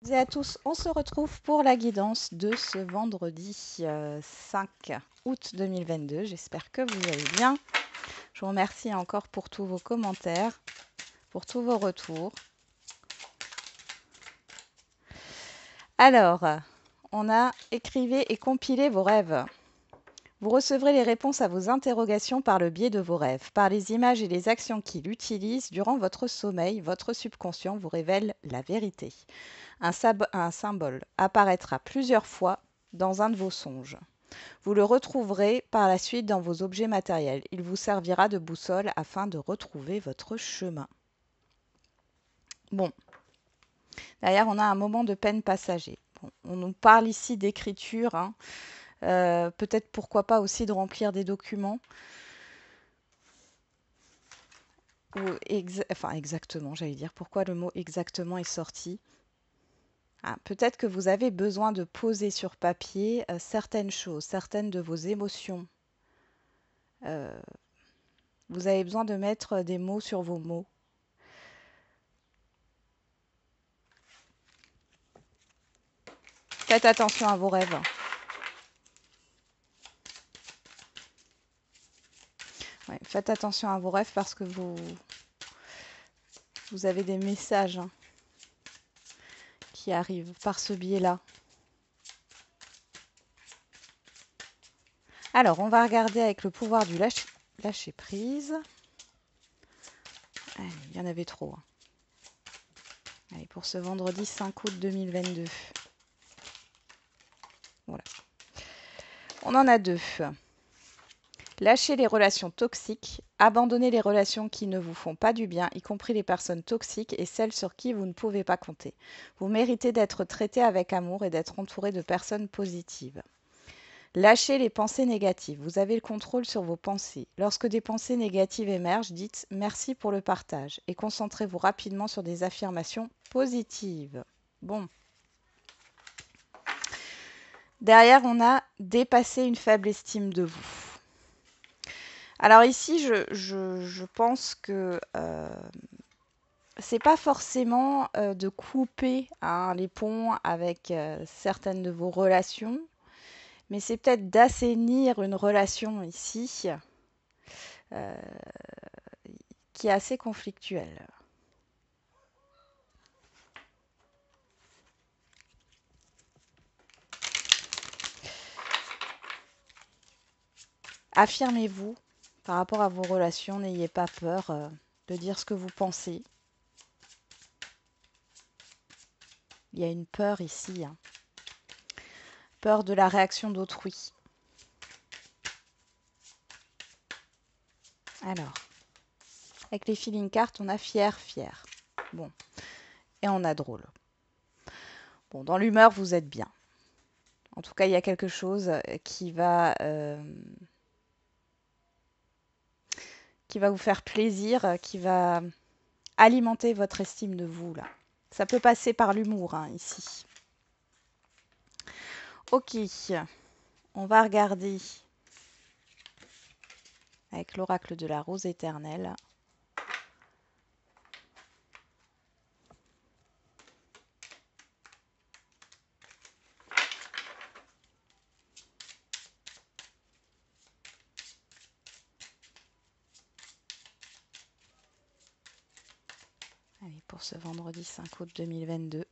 Et à tous, on se retrouve pour la guidance de ce vendredi 5 août 2022. J'espère que vous allez bien. Je vous remercie encore pour tous vos commentaires, pour tous vos retours. Alors, on a écrivez et compilez vos rêves. Vous recevrez les réponses à vos interrogations par le biais de vos rêves. Par les images et les actions qu'il utilise durant votre sommeil, votre subconscient vous révèle la vérité. Un symbole apparaîtra plusieurs fois dans un de vos songes. Vous le retrouverez par la suite dans vos objets matériels. Il vous servira de boussole afin de retrouver votre chemin. Bon, derrière, on a un moment de peine passager. Bon, on nous parle ici d'écriture, hein. Peut-être pourquoi pas aussi de remplir des documents. Enfin, exactement, j'allais dire. Pourquoi le mot exactement est sorti? Ah, peut-être que vous avez besoin de poser sur papier certaines choses, certaines de vos émotions. Euh, vous avez besoin de mettre des mots sur vos mots. Faites attention à vos rêves. Ouais, faites attention à vos rêves parce que vous avez des messages, hein, qui arrivent par ce biais-là. Alors, on va regarder avec le pouvoir du lâcher prise. Allez, il y en avait trop, hein. Allez, pour ce vendredi 5 août 2022. Voilà. On en a deux. Lâchez les relations toxiques, abandonnez les relations qui ne vous font pas du bien, y compris les personnes toxiques et celles sur qui vous ne pouvez pas compter. Vous méritez d'être traité avec amour et d'être entouré de personnes positives. Lâchez les pensées négatives. Vous avez le contrôle sur vos pensées. Lorsque des pensées négatives émergent, dites merci pour le partage et concentrez-vous rapidement sur des affirmations positives. Bon. Derrière, on a dépassé une faible estime de vous. Alors ici, je pense que c'est pas forcément de couper, hein, les ponts avec certaines de vos relations, mais c'est peut-être d'assainir une relation ici euh, qui est assez conflictuelle. Affirmez-vous par rapport à vos relations, n'ayez pas peur de dire ce que vous pensez. Il y a une peur ici, hein. Peur de la réaction d'autrui. Alors, avec les feeling cards, on a fier, fier. Bon, et on a drôle. Bon, dans l'humeur, vous êtes bien. En tout cas, il y a quelque chose qui va vous faire plaisir, qui va alimenter votre estime de vous, là. Ça peut passer par l'humour, hein, ici. Ok, on va regarder avec l'oracle de la rose éternelle. Allez, pour ce vendredi 5 août 2022.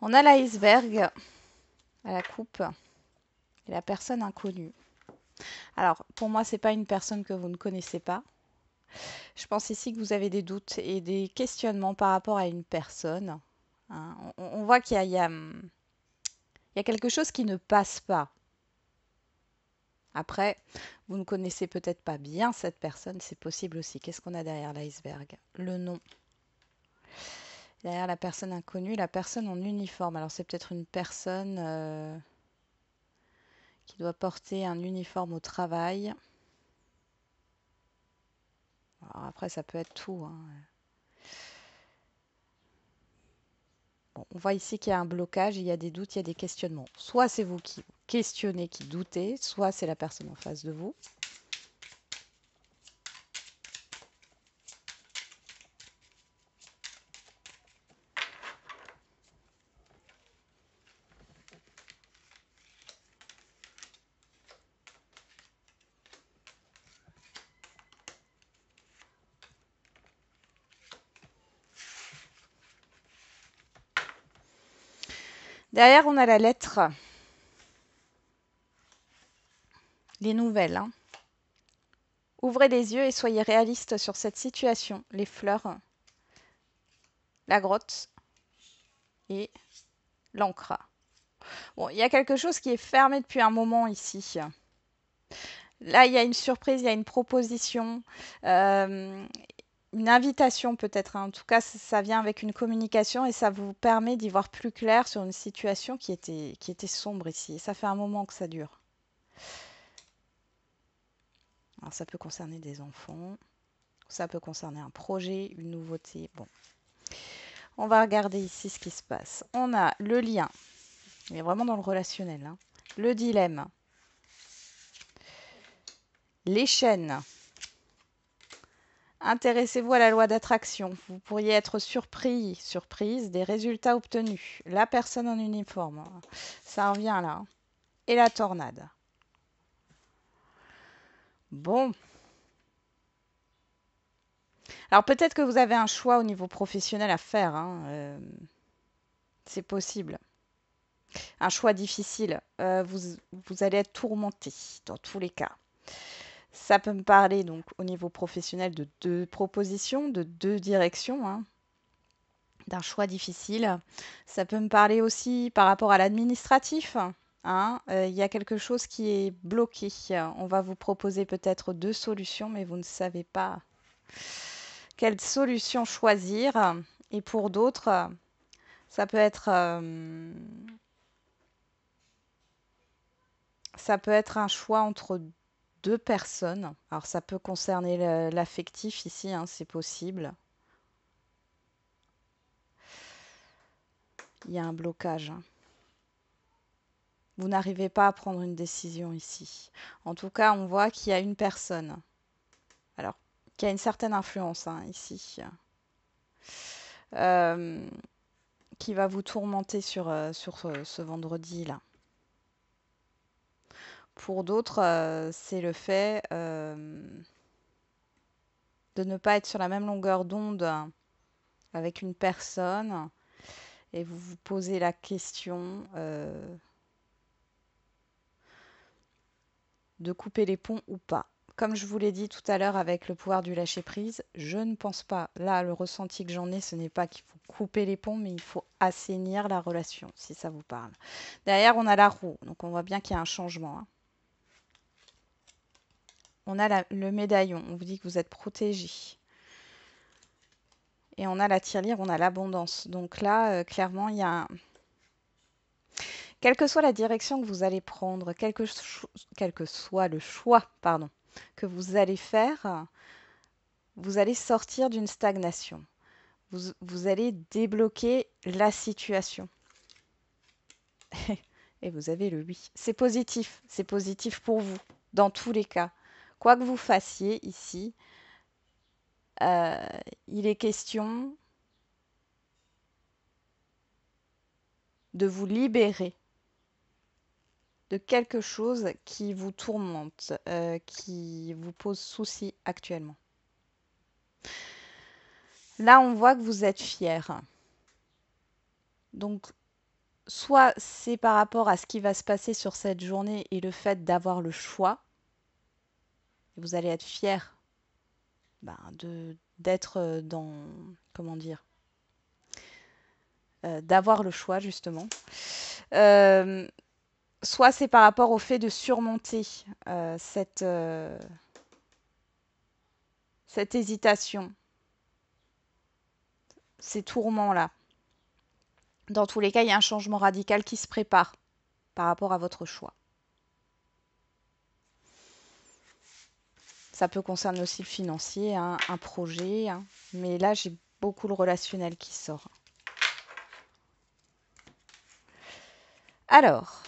On a l'iceberg à la coupe et la personne inconnue. Alors, pour moi, c'est pas une personne que vous ne connaissez pas. Je pense ici que vous avez des doutes et des questionnements par rapport à une personne, hein. On voit qu'il y a quelque chose qui ne passe pas. Après, vous ne connaissez peut-être pas bien cette personne, c'est possible aussi. Qu'est-ce qu'on a derrière l'iceberg? Le nom. Derrière la personne inconnue, la personne en uniforme. Alors c'est peut-être une personne qui doit porter un uniforme au travail. Alors après, ça peut être tout, hein. Bon, on voit ici qu'il y a un blocage, il y a des doutes, il y a des questionnements. Soit c'est vous qui questionnez, qui doutez, soit c'est la personne en face de vous. Derrière, on a la lettre. Les nouvelles, hein. Ouvrez les yeux et soyez réaliste sur cette situation. Les fleurs, la grotte et l'encre. Bon, il y a quelque chose qui est fermé depuis un moment ici. Là, il y a une surprise, il y a une proposition, euh, une invitation peut-être, hein. En tout cas, ça vient avec une communication et ça vous permet d'y voir plus clair sur une situation qui était sombre ici. Et ça fait un moment que ça dure. Alors, ça peut concerner des enfants, ça peut concerner un projet, une nouveauté. Bon, on va regarder ici ce qui se passe. On a le lien, il est vraiment dans le relationnel, hein. Le dilemme, les chaînes. Intéressez-vous à la loi d'attraction. Vous pourriez être surprise des résultats obtenus. La personne en uniforme, ça revient là. Et la tornade. Bon. Alors peut-être que vous avez un choix au niveau professionnel à faire, hein. C'est possible. Un choix difficile. Vous allez être tourmenté dans tous les cas. Ça peut me parler donc au niveau professionnel de deux propositions, de deux directions, hein, d'un choix difficile. Ça peut me parler aussi par rapport à l'administratif, hein. Il y a quelque chose qui est bloqué. On va vous proposer peut-être deux solutions, mais vous ne savez pas quelle solution choisir. Et pour d'autres, ça peut être, ça peut être un choix entre deux personnes. Alors ça peut concerner l'affectif ici, hein, c'est possible. Il y a un blocage, hein. Vous n'arrivez pas à prendre une décision ici. En tout cas, on voit qu'il y a une personne, alors, qui a une certaine influence, hein, ici, euh, qui va vous tourmenter sur ce vendredi-là. Pour d'autres, c'est le fait de ne pas être sur la même longueur d'onde avec une personne et vous vous posez la question de couper les ponts ou pas. Comme je vous l'ai dit tout à l'heure avec le pouvoir du lâcher-prise, je ne pense pas. Là, le ressenti que j'en ai, ce n'est pas qu'il faut couper les ponts, mais il faut assainir la relation, si ça vous parle. Derrière, on a la roue, donc on voit bien qu'il y a un changement, hein. On a le médaillon, on vous dit que vous êtes protégé. Et on a la tirelire, on a l'abondance. Donc là, clairement, il y a un... Quelle que soit la direction que vous allez prendre, quel que soit le choix, pardon, que vous allez faire, vous allez sortir d'une stagnation. Vous allez débloquer la situation. Et vous avez le oui. C'est positif pour vous, dans tous les cas. Quoi que vous fassiez ici, il est question de vous libérer de quelque chose qui vous tourmente, qui vous pose souci actuellement. Là, on voit que vous êtes fier. Donc, soit c'est par rapport à ce qui va se passer sur cette journée et le fait d'avoir le choix. Et vous allez être fier d'être dans, comment dire, d'avoir le choix justement. Soit c'est par rapport au fait de surmonter cette hésitation, ces tourments-là. Dans tous les cas, il y a un changement radical qui se prépare par rapport à votre choix. Ça peut concerner aussi le financier, hein, un projet, hein, mais là, j'ai beaucoup le relationnel qui sort. Alors,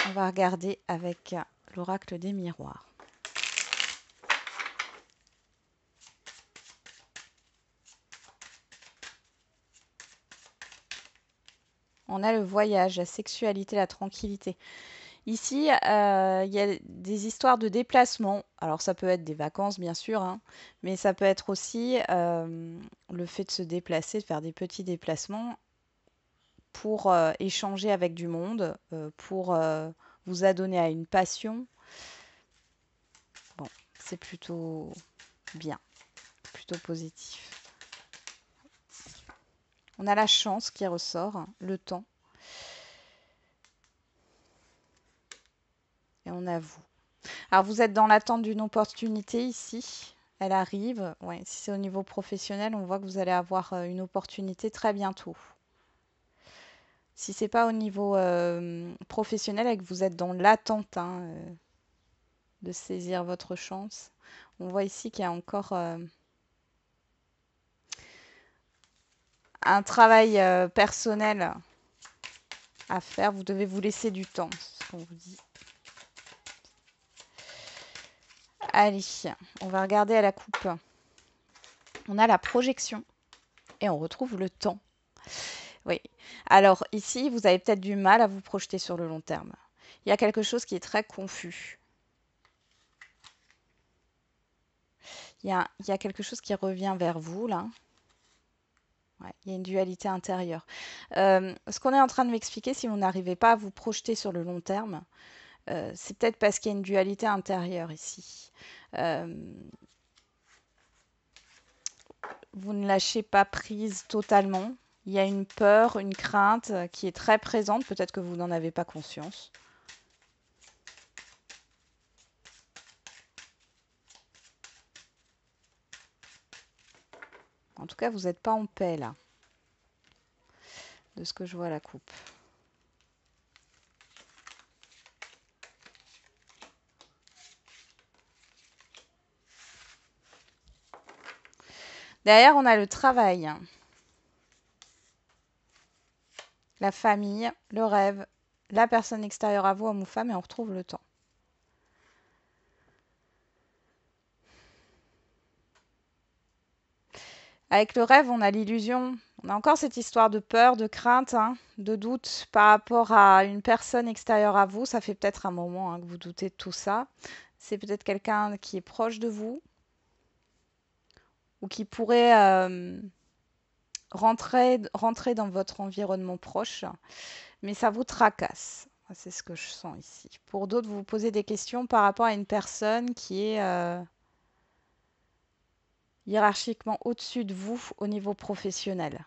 on va regarder avec l'oracle des miroirs. On a le voyage, la sexualité, la tranquillité. Ici, il y a des histoires de déplacement. Alors, ça peut être des vacances, bien sûr, hein, mais ça peut être aussi le fait de se déplacer, de faire des petits déplacements pour échanger avec du monde, pour vous adonner à une passion. Bon, c'est plutôt bien, plutôt positif. On a la chance qui ressort, le temps. Et on a vous. Alors, vous êtes dans l'attente d'une opportunité ici. Elle arrive. Ouais, si c'est au niveau professionnel, on voit que vous allez avoir une opportunité très bientôt. Si c'est pas au niveau professionnel et que vous êtes dans l'attente de saisir votre chance, on voit ici qu'il y a encore un travail personnel à faire. Vous devez vous laisser du temps, c'est ce qu'on vous dit. Allez, on va regarder à la coupe. On a la projection et on retrouve le temps. Oui. Alors ici, vous avez peut-être du mal à vous projeter sur le long terme. Il y a quelque chose qui est très confus. Il y a quelque chose qui revient vers vous là. Ouais, il y a une dualité intérieure. Ce qu'on est en train de m'expliquer, si vous n'arrivez pas à vous projeter sur le long terme, c'est peut-être parce qu'il y a une dualité intérieure ici. Vous ne lâchez pas prise totalement. Il y a une peur, une crainte qui est très présente. Peut-être que vous n'en avez pas conscience. En tout cas, vous n'êtes pas en paix là, de ce que je vois à la coupe. Derrière, on a le travail, la famille, le rêve, la personne extérieure à vous, homme ou femme, et on retrouve le temps. Avec le rêve, on a l'illusion. On a encore cette histoire de peur, de crainte, de doute par rapport à une personne extérieure à vous. Ça fait peut-être un moment que vous doutez de tout ça. C'est peut-être quelqu'un qui est proche de vous ou qui pourrait rentrer dans votre environnement proche. Mais ça vous tracasse. C'est ce que je sens ici. Pour d'autres, vous vous posez des questions par rapport à une personne qui est hiérarchiquement au-dessus de vous au niveau professionnel.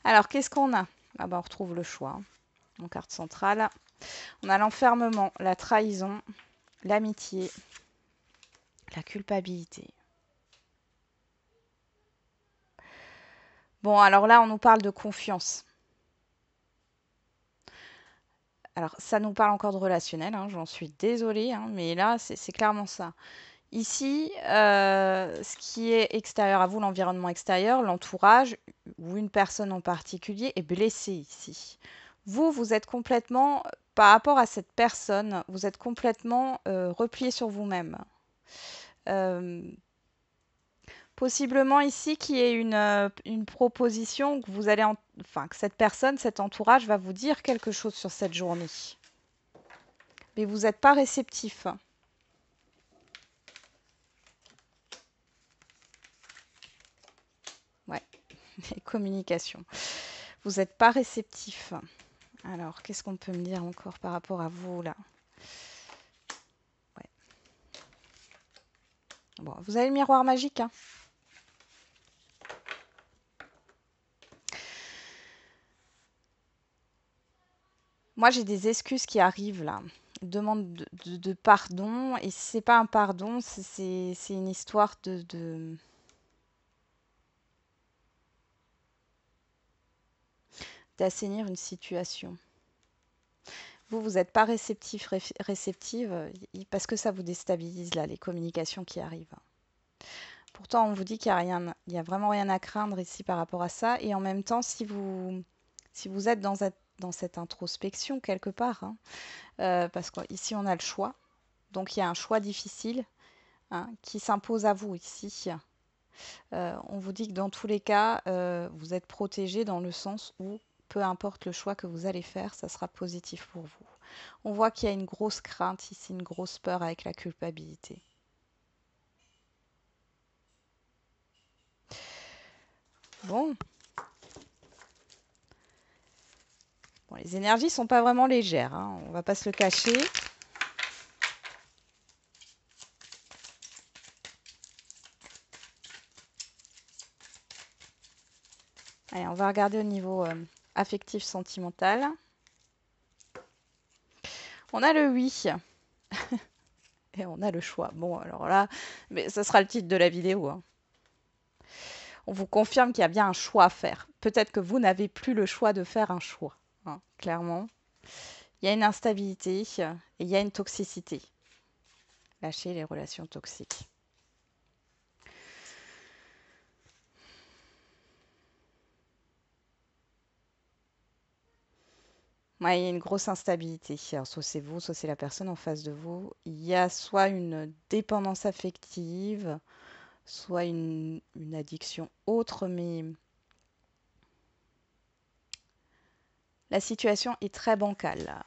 Alors, qu'est-ce qu'on a? Ah ben, on retrouve le choix en carte centrale. On a l'enfermement, la trahison, l'amitié, la culpabilité. Bon, alors là, on nous parle de confiance. Alors, ça nous parle encore de relationnel, j'en suis désolée, mais là, c'est clairement ça. Ici, ce qui est extérieur à vous, l'environnement extérieur, l'entourage ou une personne en particulier est blessée ici. Vous, vous êtes complètement, par rapport à cette personne, vous êtes complètement replié sur vous-même. Possiblement ici qu'il y ait une proposition que vous allez, enfin que cette personne, cet entourage va vous dire quelque chose sur cette journée. Mais vous n'êtes pas réceptif. Ouais, les communications. Vous n'êtes pas réceptif. Alors, qu'est-ce qu'on peut me dire encore par rapport à vous là? Ouais. Bon, vous avez le miroir magique. Moi, j'ai des excuses qui arrivent là. Demande de pardon. Et si c'est pas un pardon, c'est une histoire d'assainir une situation. Vous n'êtes pas réceptive parce que ça vous déstabilise là, les communications qui arrivent. Pourtant, on vous dit qu'il n'y a vraiment rien à craindre ici par rapport à ça. Et en même temps, si vous êtes dans cette introspection quelque part, parce qu'ici on a le choix, donc il y a un choix difficile qui s'impose à vous ici. On vous dit que dans tous les cas, vous êtes protégé dans le sens où peu importe le choix que vous allez faire, ça sera positif pour vous. On voit qu'il y a une grosse crainte ici, une grosse peur avec la culpabilité. Bon. Bon, les énergies sont pas vraiment légères, hein, on va pas se le cacher. Allez, on va regarder au niveau affectif sentimental. On a le oui. Et on a le choix. Bon, alors là, mais ça sera le titre de la vidéo, hein. On vous confirme qu'il y a bien un choix à faire. Peut-être que vous n'avez plus le choix de faire un choix, hein, clairement. Il y a une instabilité et il y a une toxicité. Lâchez les relations toxiques. Ouais, il y a une grosse instabilité. Alors, soit c'est vous, soit c'est la personne en face de vous. Il y a soit une dépendance affective, soit une addiction autre, mais la situation est très bancale.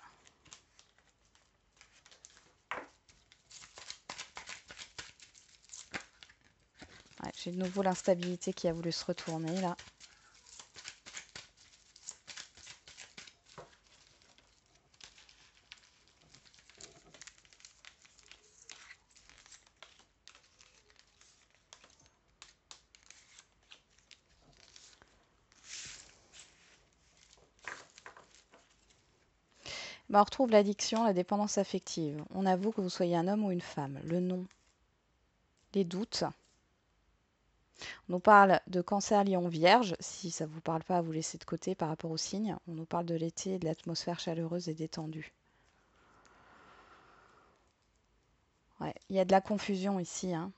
Ouais, j'ai de nouveau l'instabilité qui a voulu se retourner là. Bah, on retrouve l'addiction, la dépendance affective. On avoue que vous soyez un homme ou une femme. Le nom, les doutes. On nous parle de cancer lion vierge. Si ça ne vous parle pas, vous laissez de côté par rapport aux signes. On nous parle de l'été et de l'atmosphère chaleureuse et détendue. Ouais, il y a de la confusion ici, hein.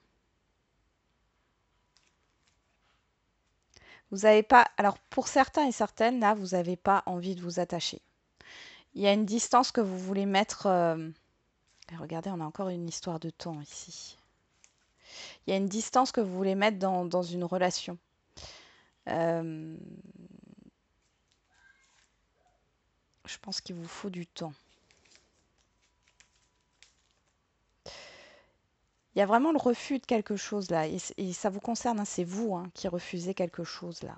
Vous n'avez pas, alors pour certains et certaines, là, vous n'avez pas envie de vous attacher. Il y a une distance que vous voulez mettre. Regardez, on a encore une histoire de temps ici. Il y a une distance que vous voulez mettre dans une relation. Je pense qu'il vous faut du temps. Il y a vraiment le refus de quelque chose là. Et ça vous concerne, hein, c'est vous, hein, qui refusez quelque chose là.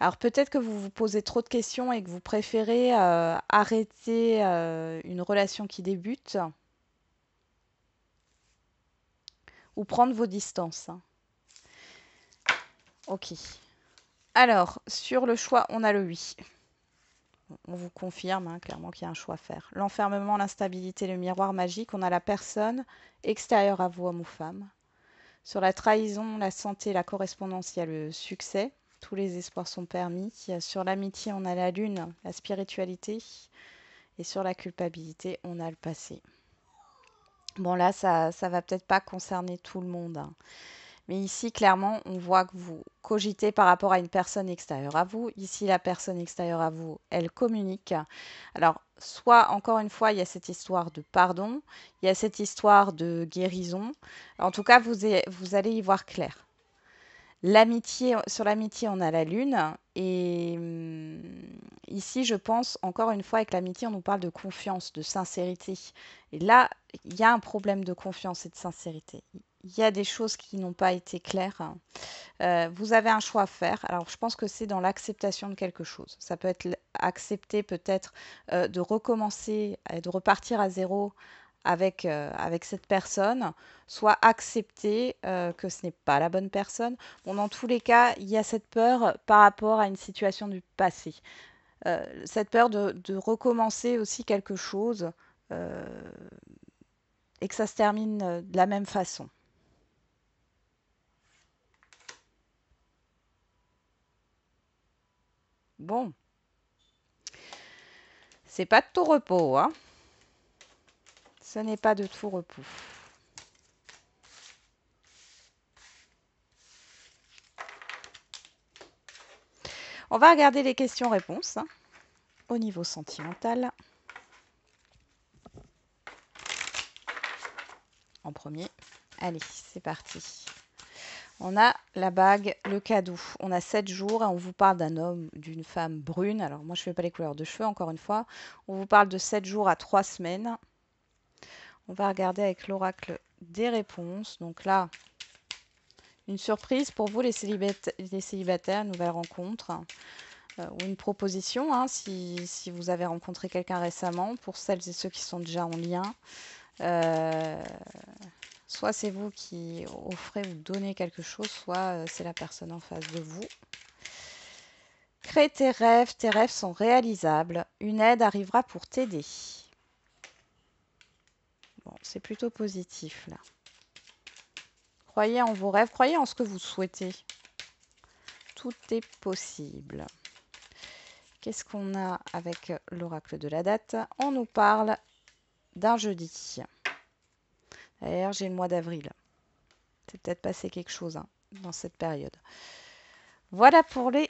Alors peut-être que vous vous posez trop de questions et que vous préférez arrêter une relation qui débute ou prendre vos distances, hein. Ok. Alors, sur le choix, on a le oui. On vous confirme, hein, clairement qu'il y a un choix à faire. L'enfermement, l'instabilité, le miroir magique, on a la personne extérieure à vous, homme ou femme. Sur la trahison, la santé, la correspondance, il y a le succès. Tous les espoirs sont permis. Sur l'amitié, on a la lune, la spiritualité. Et sur la culpabilité, on a le passé. Bon, là, ça va peut-être pas concerner tout le monde, hein. Mais ici, clairement, on voit que vous cogitez par rapport à une personne extérieure à vous. Ici, la personne extérieure à vous, elle communique. Alors, soit, encore une fois, il y a cette histoire de pardon, il y a cette histoire de guérison. En tout cas, vous allez y voir clair. L'amitié, sur l'amitié, on a la lune. Et ici, je pense, encore une fois, avec l'amitié, on nous parle de confiance, de sincérité. Et là, il y a un problème de confiance et de sincérité. Il y a des choses qui n'ont pas été claires. Vous avez un choix à faire. Alors, je pense que c'est dans l'acceptation de quelque chose. Ça peut être accepter peut-être de recommencer, de repartir à zéro avec cette personne, soit accepter que ce n'est pas la bonne personne. Bon, dans tous les cas, il y a cette peur par rapport à une situation du passé. Cette peur de recommencer aussi quelque chose euh, et que ça se termine de la même façon. Bon, c'est pas de tout repos, hein. Ce n'est pas de tout repos. On va regarder les questions-réponses, hein, au niveau sentimental. En premier. Allez, c'est parti. On a la bague, le cadeau. On a 7 jours et on vous parle d'un homme, d'une femme brune. Alors moi, je ne fais pas les couleurs de cheveux, encore une fois. On vous parle de 7 jours à 3 semaines. On va regarder avec l'oracle des réponses. Donc là, Une surprise pour vous, les célibataires, une nouvelle rencontre ou une proposition, hein, si vous avez rencontré quelqu'un récemment, pour celles et ceux qui sont déjà en lien. Soit c'est vous qui offrez ou donnez quelque chose, soit c'est la personne en face de vous. Crée tes rêves sont réalisables. Une aide arrivera pour t'aider. Bon, c'est plutôt positif là. Croyez en vos rêves, croyez en ce que vous souhaitez. Tout est possible. Qu'est-ce qu'on a avec l'oracle de la date? On nous parle d'un jeudi. D'ailleurs, j'ai le mois d'avril. C'est peut-être passé quelque chose hein, dans cette période. Voilà pour les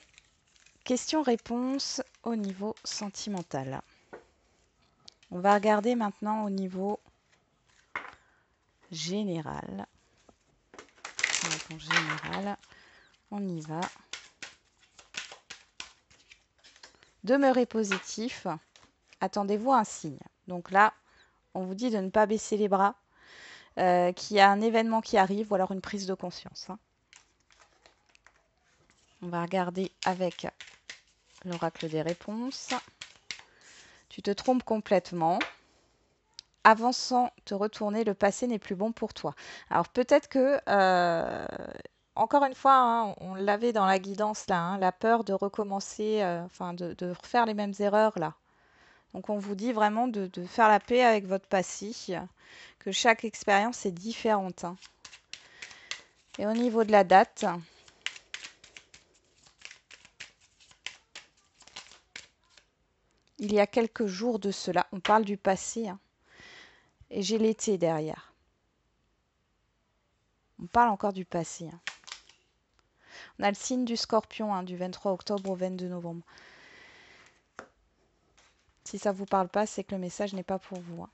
questions-réponses au niveau sentimental. On va regarder maintenant au niveau général. En général, on y va. Demeurez positif. Attendez-vous à un signe. Donc là, on vous dit de ne pas baisser les bras, qu'il y a un événement qui arrive ou alors une prise de conscience. Hein. On va regarder avec l'oracle des réponses. Tu te trompes complètement. Avançant, te retourner, le passé n'est plus bon pour toi. Alors peut-être que, encore une fois, hein, on l'avait dans la guidance là, hein, la peur de recommencer, enfin de refaire les mêmes erreurs là. Donc on vous dit vraiment de faire la paix avec votre passé, que chaque expérience est différente. Hein. Et au niveau de la date, il y a quelques jours de cela, on parle du passé, hein, et j'ai l'été derrière. On parle encore du passé. Hein. On a le signe du Scorpion, hein, du 23 octobre au 22 novembre. Si ça ne vous parle pas, c'est que le message n'est pas pour vous. Hein.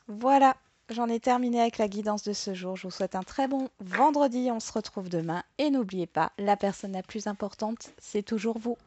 Voilà, j'en ai terminé avec la guidance de ce jour. Je vous souhaite un très bon vendredi. On se retrouve demain. Et n'oubliez pas, la personne la plus importante, c'est toujours vous.